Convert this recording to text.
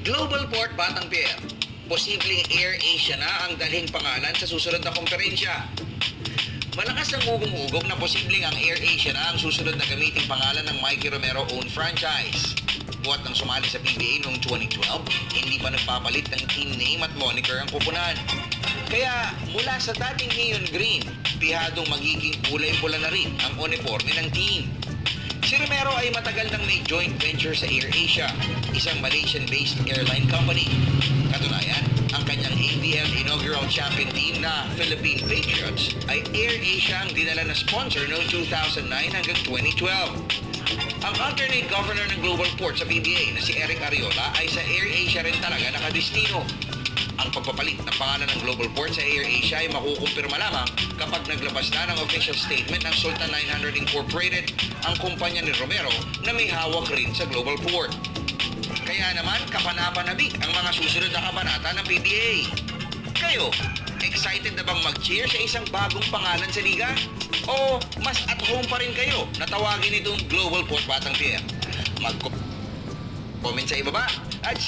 Global Port Batang Pier. Posibleng Air Asia na ang dalhin pangalan sa susunod na komperensya. Malakas ang ugong-ugong na posibleng ang Air Asia na ang susunod na gamiting pangalan ng Mikey Romero owned franchise. Buhat nang sumali sa PBA noong 2012, hindi pa nagpapalit ng team name at moniker ang kupunan. Kaya mula sa dating neon green, pihadong magiging kulay pula na rin ang uniforme ng team. Si Romero ay matagal nang may joint venture sa Air Asia, isang Malaysian-based airline company. Katunayan, ang kanyang ABL inaugural champion team na Philippine Patriots ay Air Asia ang dinala na sponsor noong 2009 hanggang 2012. Ang alternate governor ng Global Port sa PBA na si Eric Ariola ay sa Air Asia rin talaga nakadestino. Ang pagpapalit ng pangalan ng Global Port sa Air Asia ay makukumpirma lamang kapag naglabas na ng official statement ng Sultan 900 Incorporated, ang kumpanya ni Romero na may hawak rin sa Global Port. Kaya naman kapanapanabik ang mga susunod na kabanata ng PBA. Kayo, excited na bang mag-cheer sa isang bagong pangalan sa liga? O mas at home pa rin kayo na tawagin itong Global Port Batang Pier? Mag-comment sa ibaba at